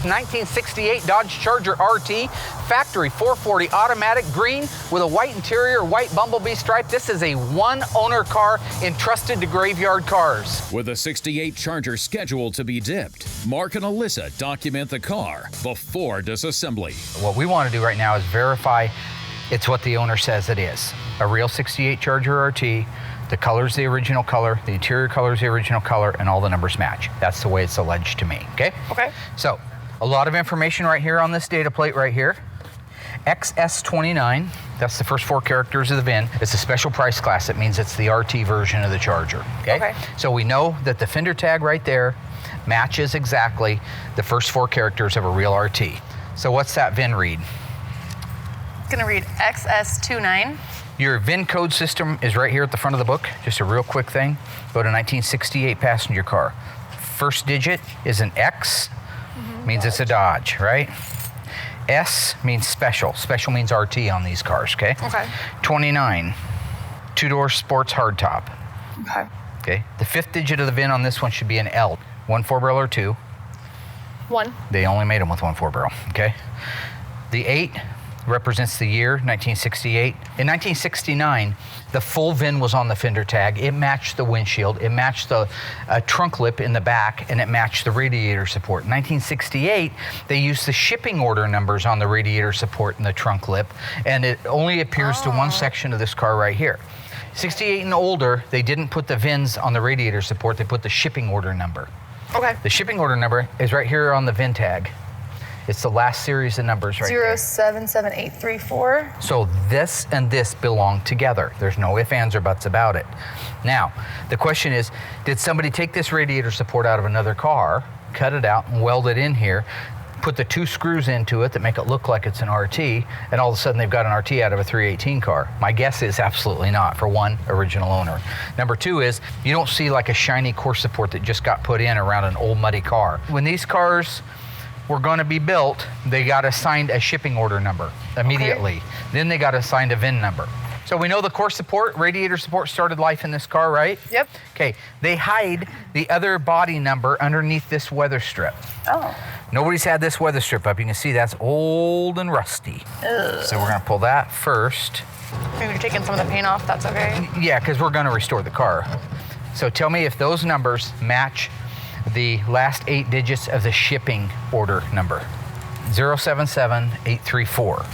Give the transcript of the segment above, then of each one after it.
1968 Dodge Charger RT, factory 440 automatic, green with a white interior, white bumblebee stripe. This is a one-owner car entrusted to Graveyard Cars. With a 68 Charger scheduled to be dipped, Mark and Alyssa document the car before disassembly. What we want to do right now is verify it's what the owner says it is. A real 68 Charger RT, the color's the original color, the interior color's the original color, and all the numbers match. That's the way it's alleged to me, okay? Okay. So, a lot of information right here on this data plate right here. XS29, that's the first 4 characters of the VIN. It's a special price class. It means it's the RT version of the Charger, okay? So we know that the fender tag right there matches exactly the first 4 characters of a real RT. So what's that VIN read? It's gonna read XS29. Your VIN code system is right here at the front of the book. Just a real quick thing. Go to 1968 passenger car. First digit is an X, means it's a Dodge, right? S means special. Special means RT on these cars, okay? Okay. 29, 2-door sports hardtop. Okay. Okay. The 5th digit of the VIN on this one should be an L. 1 4-barrel or 2. 1. They only made them with 1 4-barrel, okay? The 8 represents the year, 1968. In 1969, the full VIN was on the fender tag. It matched the windshield, it matched the trunk lip in the back, and it matched the radiator support. In 1968, they used the shipping order numbers on the radiator support and the trunk lip, and it only appears to one section of this car right here. 68 and older, they didn't put the VINs on the radiator support, they put the shipping order number. Okay. The shipping order number is right here on the VIN tag. It's the last series of numbers right there. 077834. So this and this belong together. There's no ifs, ands, or buts about it. Now, the question is, did somebody take this radiator support out of another car, cut it out, and weld it in here, put the 2 screws into it that make it look like it's an RT, and all of a sudden they've got an RT out of a 318 car? My guess is absolutely not, for one, original owner. Number 2 is, you don't see like a shiny core support that just got put in around an old muddy car. When these cars were going to be built, they got assigned a shipping order number immediately. Okay. Then they got assigned a VIN number. So we know the core support, radiator support started life in this car, right? Yep. Okay, they hide the other body number underneath this weather strip. Oh. Nobody's had this weather strip up. You can see that's old and rusty. Ugh. So we're gonna pull that first. Maybe you're taking some of the paint off, that's okay? Yeah, because we're gonna restore the car. So tell me if those numbers match the last 8 digits of the shipping order number. 077834.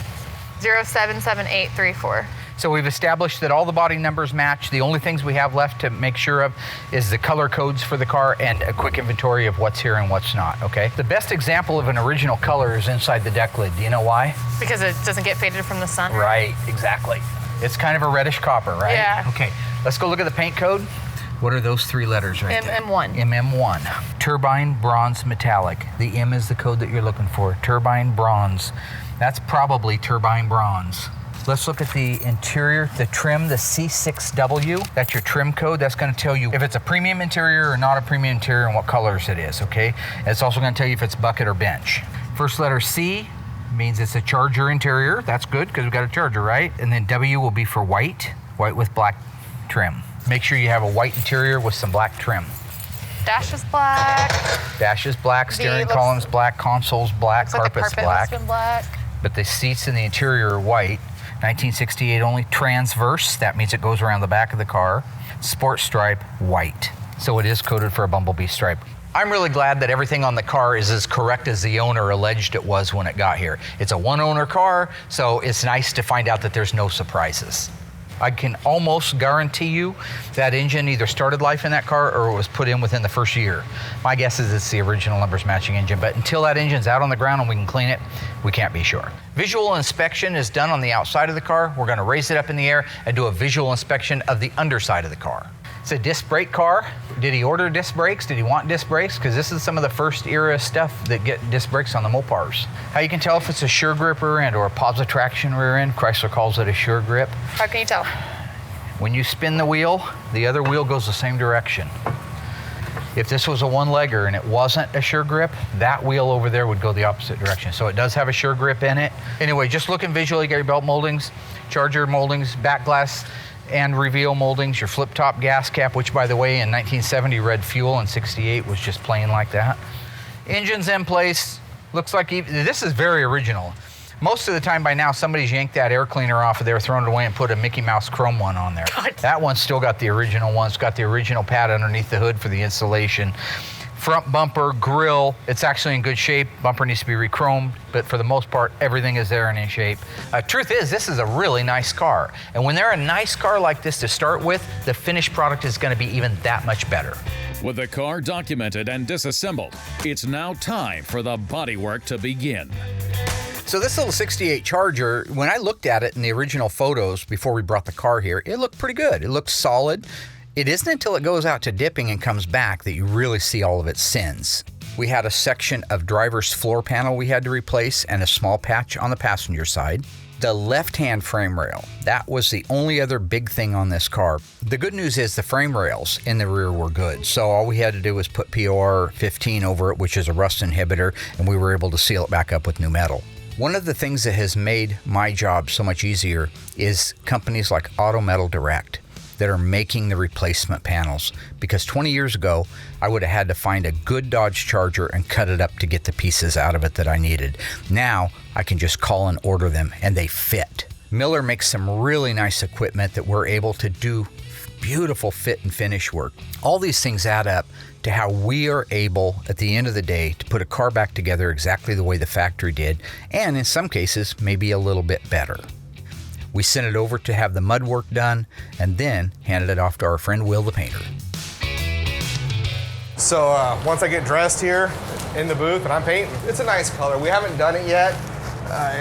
077834. So we've established that all the body numbers match. The only things we have left to make sure of is the color codes for the car and a quick inventory of what's here and what's not, okay? The best example of an original color is inside the deck lid. Do you know why? Because it doesn't get faded from the sun? Right, exactly. It's kind of a reddish copper, right? Yeah. Okay, let's go look at the paint code. What are those 3 letters right there? MM1. MM1. Turbine Bronze Metallic. The M is the code that you're looking for. Turbine Bronze. That's probably Turbine Bronze. Let's look at the interior, the trim, the C6W. That's your trim code. That's going to tell you if it's a premium interior or not a premium interior and what colors it is, okay? And it's also going to tell you if it's bucket or bench. First letter C means it's a Charger interior. That's good because we've got a Charger, right? And then W will be for white, white with black trim. Make sure you have a white interior with some black trim. Dash is black. Dash is black, steering column's black, console's black, carpet's black. Looks black. But the seats in the interior are white. 1968 only. Transverse, that means it goes around the back of the car. Sport stripe, white. So it is coded for a bumblebee stripe. I'm really glad that everything on the car is as correct as the owner alleged it was when it got here. It's a one-owner car, so it's nice to find out that there's no surprises. I can almost guarantee you that engine either started life in that car or it was put in within the first year. My guess is it's the original numbers matching engine, but until that engine's out on the ground and we can clean it, we can't be sure. Visual inspection is done on the outside of the car. We're gonna raise it up in the air and do a visual inspection of the underside of the car. It's a disc brake car. Did he order disc brakes? Did he want disc brakes? Because this is some of the first era stuff that get disc brakes on the Mopars. How you can tell if it's a sure grip rear end or a positive traction rear end, Chrysler calls it a sure grip. How can you tell? When you spin the wheel, the other wheel goes the same direction. If this was a one-legger and it wasn't a sure grip, that wheel over there would go the opposite direction. So it does have a sure grip in it. Anyway, just looking visually, you got your belt moldings, Charger moldings, back glass and reveal moldings, your flip-top gas cap, which by the way in 1970 read fuel and 68 was just plain like that. Engine's in place. Looks like this is very original. Most of the time by now, somebody's yanked that air cleaner off of there, thrown it away, and put a Mickey Mouse chrome one on there. God. That one's still got the original one. It's got the original pad underneath the hood for the insulation. Front bumper, grill, it's actually in good shape. Bumper needs to be re-chromed, but for the most part, everything is there and in shape. Truth is, this is a really nice car. And when they're a nice car like this to start with, the finished product is gonna be even that much better. With the car documented and disassembled, it's now time for the bodywork to begin. So this little 68 Charger, when I looked at it in the original photos before we brought the car here, it looked pretty good. It looked solid. It isn't until it goes out to dipping and comes back that you really see all of its sins. We had a section of driver's floor panel we had to replace and a small patch on the passenger side. The left-hand frame rail, that was the only other big thing on this car. The good news is the frame rails in the rear were good. So all we had to do was put POR 15 over it, which is a rust inhibitor, and we were able to seal it back up with new metal. One of the things that has made my job so much easier is companies like Auto Metal Direct that are making the replacement panels. Because 20 years ago, I would have had to find a good Dodge Charger and cut it up to get the pieces out of it that I needed. Now, I can just call and order them and they fit. Miller makes some really nice equipment that we're able to do beautiful fit and finish work. All these things add up to how we are able, at the end of the day, to put a car back together exactly the way the factory did, and in some cases, maybe a little bit better. We sent it over to have the mud work done, and then handed it off to our friend Will the painter. So once I get dressed here in the booth and I'm painting, it's a nice color. We haven't done it yet.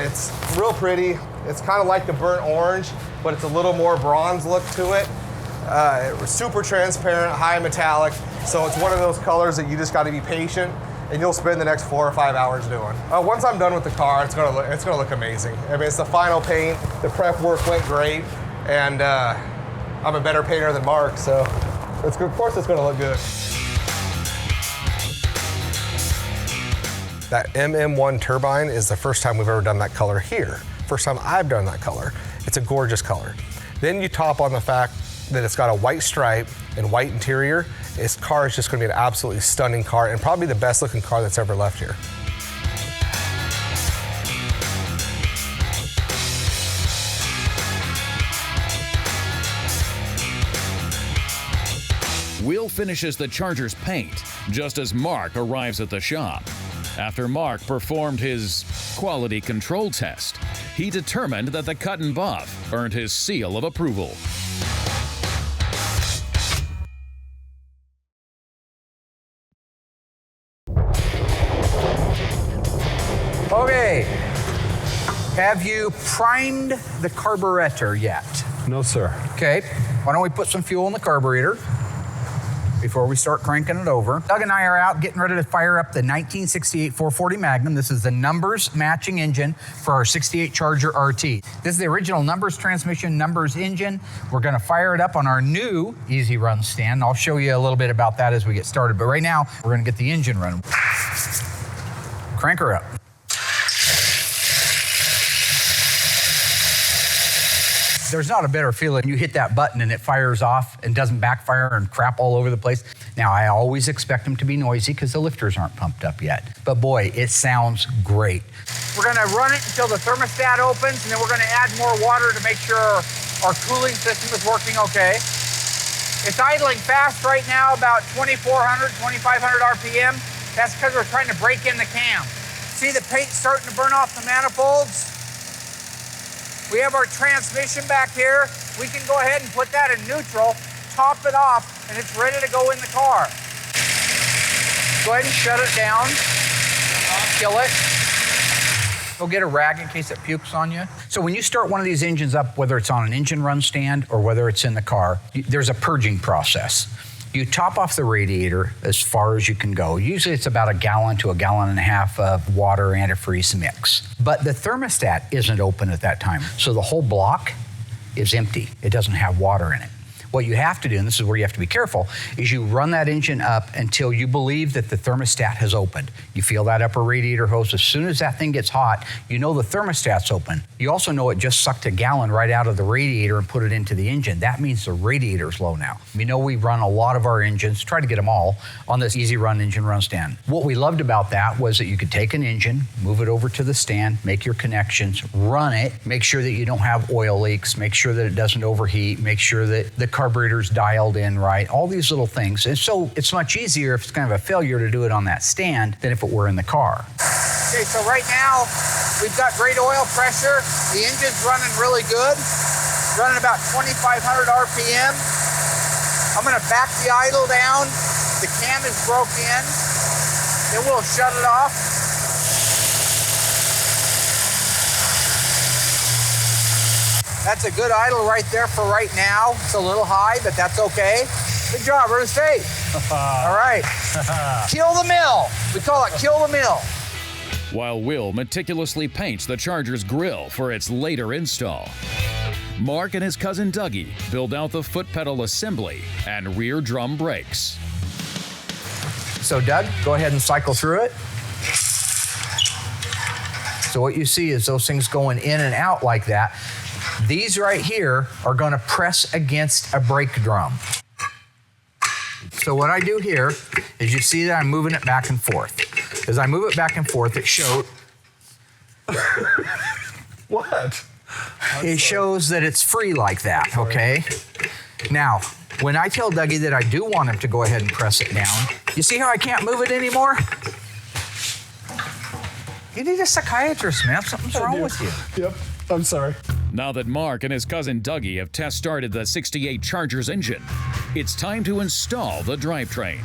It's real pretty. It's kind of like the burnt orange, but it's a little more bronze look to it. Super transparent, high metallic. So it's one of those colors that you just got to be patient, and you'll spend the next 4 or 5 hours doing. Once I'm done with the car, it's gonna look amazing. I mean, it's the final paint. The prep work went great, and I'm a better painter than Mark, so of course it's gonna look good. That MM1 turbine is the first time we've ever done that color here. First time I've done that color. It's a gorgeous color. Then you top on the fact that it's got a white stripe and white interior. This car is just gonna be an absolutely stunning car and probably the best looking car that's ever left here. Will finishes the Charger's paint just as Mark arrives at the shop. After Mark performed his quality control test, he determined that the cut and buff earned his seal of approval. Okay, have you primed the carburetor yet? No, sir. Okay, why don't we put some fuel in the carburetor before we start cranking it over. Doug and I are out getting ready to fire up the 1968 440 Magnum. This is the numbers matching engine for our 68 Charger RT. This is the original numbers transmission, numbers engine. We're gonna fire it up on our new easy run stand. I'll show you a little bit about that as we get started, but right now we're gonna get the engine running. Crank her up. There's not a better feeling. You hit that button and it fires off and doesn't backfire and crap all over the place. Now, I always expect them to be noisy because the lifters aren't pumped up yet. But boy, it sounds great. We're gonna run it until the thermostat opens, and then we're gonna add more water to make sure our cooling system is working okay. It's idling fast right now, about 2,400, 2,500 RPM. That's because we're trying to break in the cam. See the paint starting to burn off the manifolds? We have our transmission back here. We can go ahead and put that in neutral, top it off, and it's ready to go in the car. Go ahead and shut it down, kill it. Go get a rag in case it pukes on you. So when you start one of these engines up, whether it's on an engine run stand or whether it's in the car, there's a purging process. You top off the radiator as far as you can go. Usually it's about 1 gallon to 1.5 gallons of water antifreeze mix. But the thermostat isn't open at that time. So the whole block is empty. It doesn't have water in it. What you have to do, and this is where you have to be careful, is you run that engine up until you believe that the thermostat has opened. You feel that upper radiator hose. As soon as that thing gets hot, you know the thermostat's open. You also know it just sucked a gallon right out of the radiator and put it into the engine. That means the radiator's low now. We know we run a lot of our engines, try to get them all, on this easy run engine run stand. What we loved about that was that you could take an engine, move it over to the stand, make your connections, run it, make sure that you don't have oil leaks, make sure that it doesn't overheat, make sure that the carburetor's dialed in right, all these little things. And so it's much easier if it's kind of a failure to do it on that stand than if it were in the car. Okay, so right now we've got great oil pressure. The engine's running really good, running about 2,500 RPM. I'm gonna back the idle down. The cam is broke in. Then we'll shut it off. That's a good idle right there for right now. It's a little high, but that's okay. Good job, we're straight. All right. Kill the mill. We call it kill the mill. While Will meticulously paints the Charger's grille for its later install, Mark and his cousin Dougie build out the foot pedal assembly and rear drum brakes. So Doug, go ahead and cycle through it. So what you see is those things going in and out like that. These right here are gonna press against a brake drum. So what I do here is you see that I'm moving it back and forth. As I move it back and forth, it shows. What? It shows that it's free like that, okay? Now, when I tell Dougie that I do want him to go ahead and press it down, you see how I can't move it anymore? You need a psychiatrist, man. Something's wrong with you. Yep, I'm sorry. Now that Mark and his cousin Dougie have test started the 68 Charger's engine, it's time to install the drivetrain.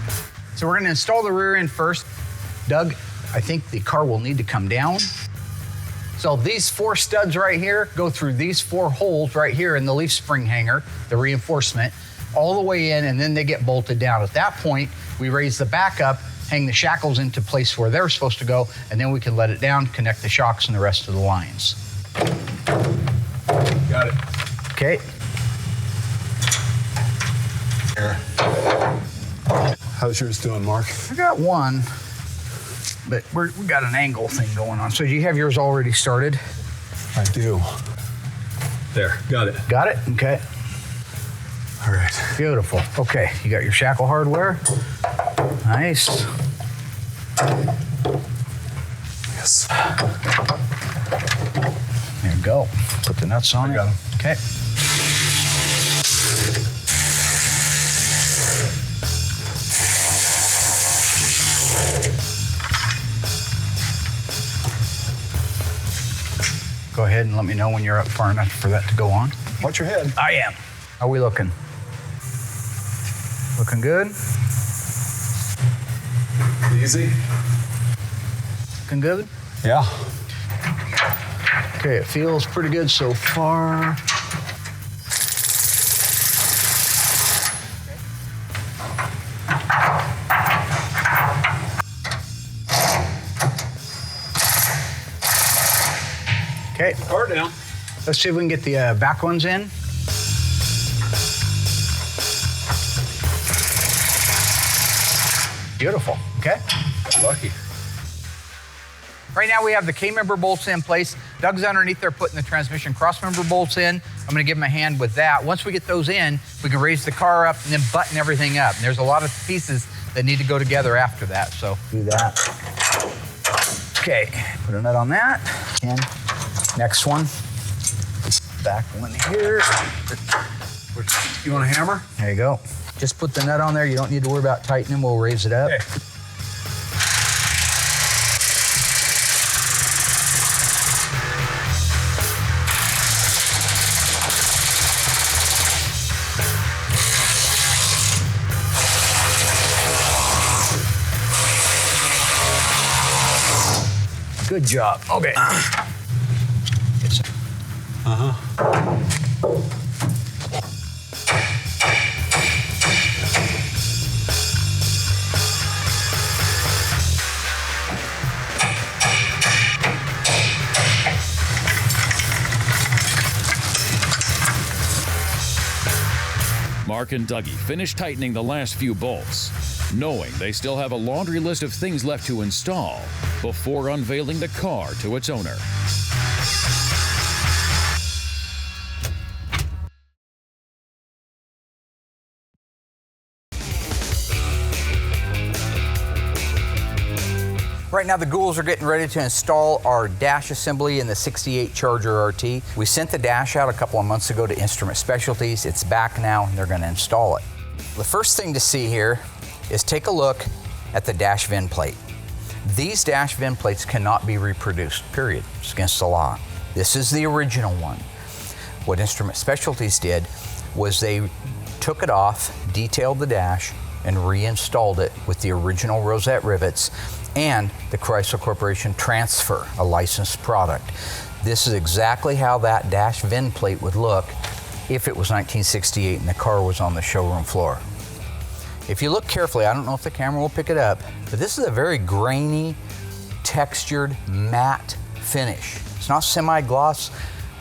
So we're gonna install the rear end first. Doug, I think the car will need to come down. So these 4 studs right here go through these 4 holes right here in the leaf spring hanger, the reinforcement, all the way in, and then they get bolted down. At that point, we raise the back up, hang the shackles into place where they're supposed to go, and then we can let it down, connect the shocks and the rest of the lines. Got it. Okay. Here. How's yours doing, Mark? I got one, but we got an angle thing going on. So do you have yours already started? I do. There, got it. Got it? Okay. All right. Beautiful. Okay, you got your shackle hardware. Nice. Yes. There you go. Put the nuts on I it. got 'em. Okay. Go ahead and let me know when you're up far enough for that to go on. Watch your head. I am. How are we looking? Looking good? Easy. Looking good? Yeah. Okay, it feels pretty good so far. Okay, Car down. let's see if we can get the back ones in. Beautiful, okay? Lucky. Right now we have the K-member bolts in place. Doug's underneath there putting the transmission cross-member bolts in. I'm gonna give him a hand with that. Once we get those in, we can raise the car up and then button everything up. And there's a lot of pieces that need to go together after that, so do that. Okay, put a nut on that. And next one. Back one here. You want a hammer? There you go. Just put the nut on there. You don't need to worry about tightening. We'll raise it up. Okay. Good job. Okay. Mark and Dougie finish tightening the last few bolts, knowing they still have a laundry list of things left to install before unveiling the car to its owner. Right now the ghouls are getting ready to install our dash assembly in the 68 Charger RT. We sent the dash out a couple of months ago to Instrument Specialties. It's back now and they're going to install it. The first thing to see here is take a look at the dash VIN plate. These dash VIN plates cannot be reproduced, period. It's against the law. This is the original one. What Instrument Specialties did was they took it off, detailed the dash, and reinstalled it with the original rosette rivets and the Chrysler Corporation transfer, a licensed product. This is exactly how that dash VIN plate would look if it was 1968 and the car was on the showroom floor. If you look carefully, I don't know if the camera will pick it up, but this is a very grainy, textured, matte finish. It's not semi-gloss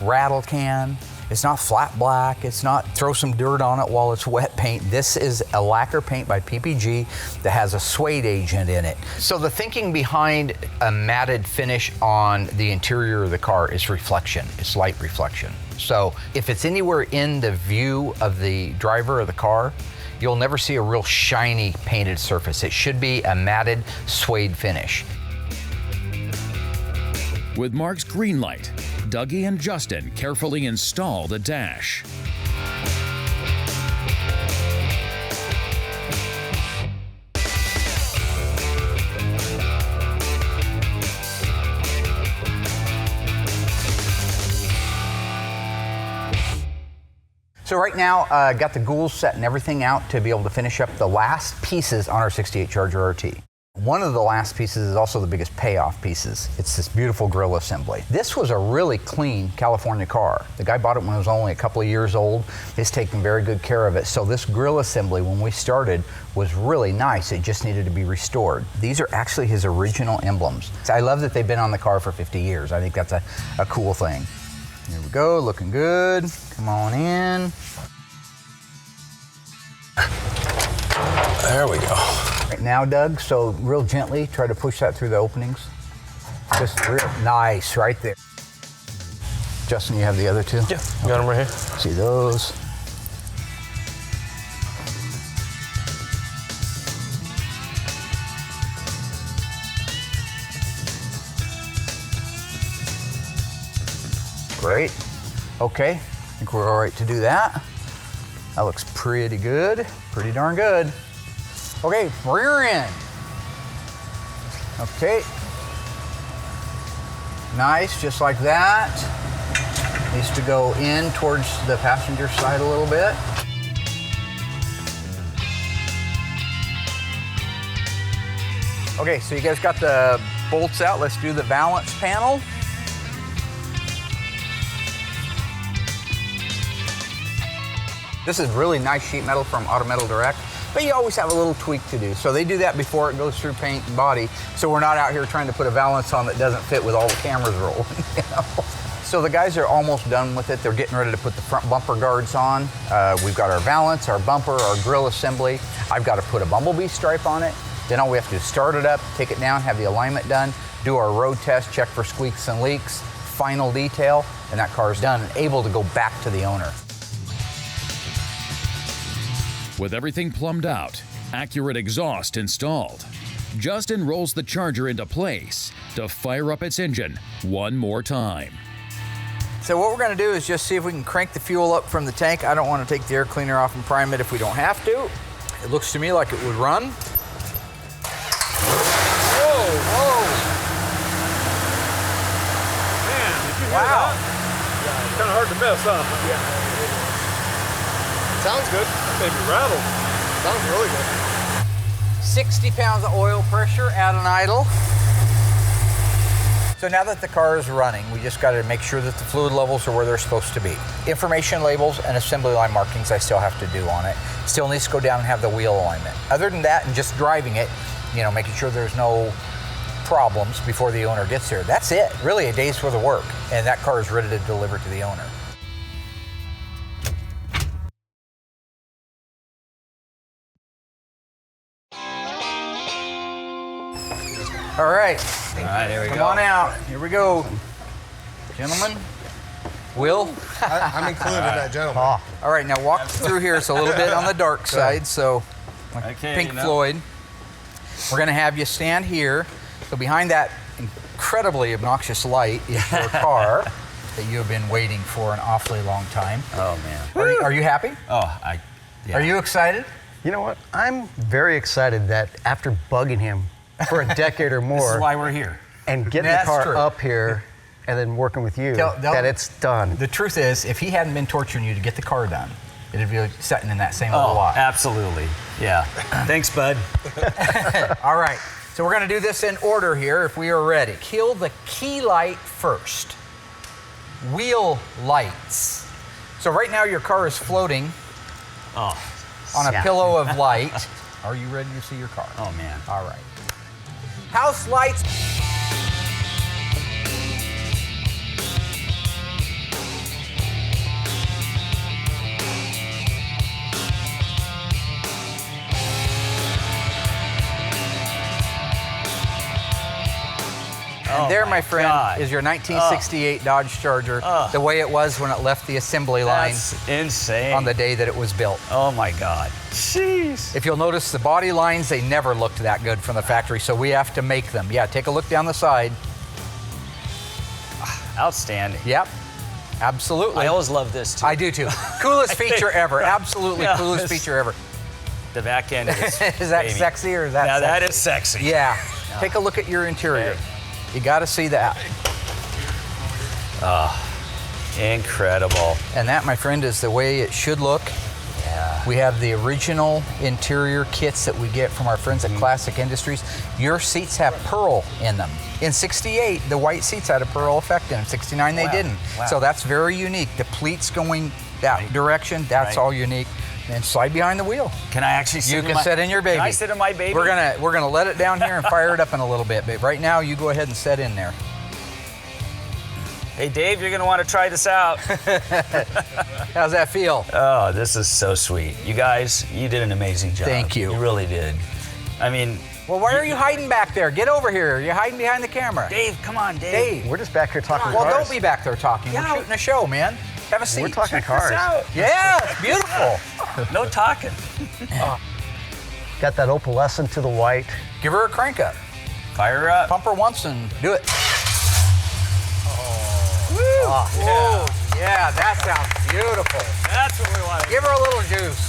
rattle can. It's not flat black. It's not throw some dirt on it while it's wet paint. This is a lacquer paint by PPG that has a suede agent in it. So the thinking behind a matted finish on the interior of the car is reflection. It's light reflection. So if it's anywhere in the view of the driver of the car, you'll never see a real shiny painted surface. It should be a matted suede finish. With Mark's green light, Dougie and Justin carefully install the dash. So right now, got the ghouls setting everything out to be able to finish up the last pieces on our 68 Charger RT. One of the last pieces is also the biggest payoff pieces. It's this beautiful grill assembly. This was a really clean California car. The guy bought it when it was only a couple of years old. He's taken very good care of it. So this grill assembly, when we started, was really nice. It just needed to be restored. These are actually his original emblems. I love that they've been on the car for 50 years. I think that's a cool thing. Here we go, looking good. Come on in. There we go. Right now, Doug, so real gently, try to push that through the openings. Just real nice, right there. Justin, you have the other two? Yeah, got them right here. See those? Great. Okay, I think we're all right to do that. That looks pretty good, pretty darn good. Okay, rear end. Okay. Nice, just like that. Needs to go in towards the passenger side a little bit. Okay, so you guys got the bolts out. Let's do the valance panel. This is really nice sheet metal from Auto Metal Direct, but you always have a little tweak to do. So they do that before it goes through paint and body, so we're not out here trying to put a valance on that doesn't fit with all the cameras rolling. You know? So the guys are almost done with it. They're getting ready to put the front bumper guards on. We've got our valance, our bumper, our grill assembly. I've got to put a bumblebee stripe on it. Then all we have to do is start it up, take it down, have the alignment done, do our road test, check for squeaks and leaks, final detail, and that car is done and able to go back to the owner. With everything plumbed out, accurate exhaust installed, Justin rolls the Charger into place to fire up its engine one more time. So what we're going to do is just see if we can crank the fuel up from the tank. I don't want to take the air cleaner off and prime it if we don't have to. It looks to me like it would run. Whoa, whoa. Man, did you hear Wow. that? Yeah, it's kind of hard to mess up. Yeah. Sounds good. Maybe rattled. Sounds really good. 60 pounds of oil pressure at an idle. So now that the car is running, we just got to make sure that the fluid levels are where they're supposed to be. Information labels and assembly line markings I still have to do on it. Still needs to go down and have the wheel alignment. Other than that, and just driving it, you know, making sure there's no problems before the owner gets there. That's it. Really a day's worth of work, and that car is ready to deliver to the owner. All right. All right, here we go. Come on out. Here we go. Gentlemen. Will? I'm included in that gentleman. All right, now walk through here. It's a little bit on the dark side, so like Okay, Pink you know. Floyd. We're gonna have you stand here. So behind that incredibly obnoxious light is your car that you have been waiting for an awfully long time. Oh, man. Are you happy? Oh, yeah. Are you excited? You know what? I'm very excited that after bugging him for a decade or This more is why we're here. and getting That's the car true. up here and then working with you, that it's done. The truth is, if he hadn't been torturing you to get the car done, it'd be like sitting in that same little lot. Absolutely. Yeah. Thanks, bud. All right, so we're gonna do this in order here if we are ready. Kill the key light first. Wheel lights. So right now your car is floating Oh. on a Yeah. pillow of light. Are you ready to see your car? Oh, man. All right. House lights. And there, my friend, God. is your 1968 Dodge Charger, the way it was when it left the assembly line That's insane. on the day that it was built. Oh, my God. Jeez. If you'll notice, the body lines, they never looked that good from the factory, so we have to make them. Yeah, take a look down the side. Outstanding. Yep, absolutely. I always love this, too. I do too. Coolest feature ever. Absolutely Yeah, coolest it's- feature ever. The back end is Is that baby. sexy or is that Now, sexy? that is sexy. Yeah. Take a look at your interior. Okay. You got to see that. Incredible. And that, my friend, is the way it should look. Yeah. We have the original interior kits that we get from our friends Mm-hmm. at Classic Industries. Your seats have pearl in them. In 68, the white seats had a pearl effect in them. 69, they Wow. didn't. Wow. So that's very unique. The pleats going that direction, that's Right. all unique. And slide behind the wheel. Can I actually sit You in can my... sit in your baby. Can I sit in my baby? We're gonna let it down here and fire it up in a little bit. But right now, you go ahead and set in there. Hey, Dave, you're going to want to try this out. How's that feel? Oh, this is so sweet. You guys, you did an amazing job. Thank you. You really did. I mean, Well, why are you hiding back there? Get over here. You're hiding behind the camera. Dave, come on, Dave. Dave. We're just back here talking Well, cars. don't be back there talking. Yeah. We're shooting a show, man. Have a seat. We're talking Check cars. this out. Yeah, it's beautiful. No talking. Got that opalescent to the white. Give her a crank up. Fire her up. Pump her once and do it. Yeah. Yeah, that sounds beautiful. That's what we want. Give her a little juice.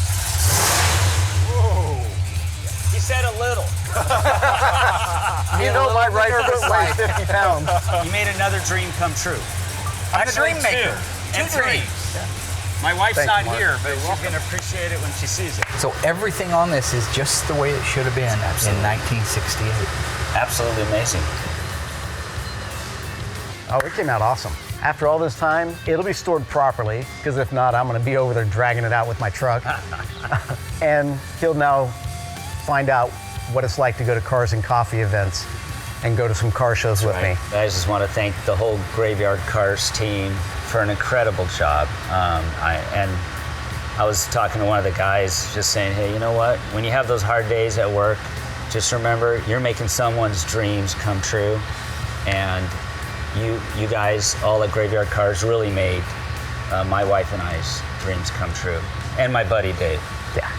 He said a little. You know my right foot weighs 50 pounds. You made another dream come true. I'm the dream Actually, maker. two. And Two three. dreams. My wife's Thank you, not Mark. here, but she's going to appreciate it when she sees it. So everything on this is just the way it should have been in 1968. Absolutely amazing. Oh, it came out awesome. After all this time, it'll be stored properly, because if not, I'm going to be over there dragging it out with my truck. And he'll now find out what it's like to go to Cars and Coffee events and go to some car shows with me. I just want to thank the whole Graveyard Cars team for an incredible job. I was talking to one of the guys just saying, hey, you know what? When you have those hard days at work, just remember you're making someone's dreams come true. And you guys, all at Graveyard Cars, really made my wife and I's dreams come true. And my buddy Dave. Yeah.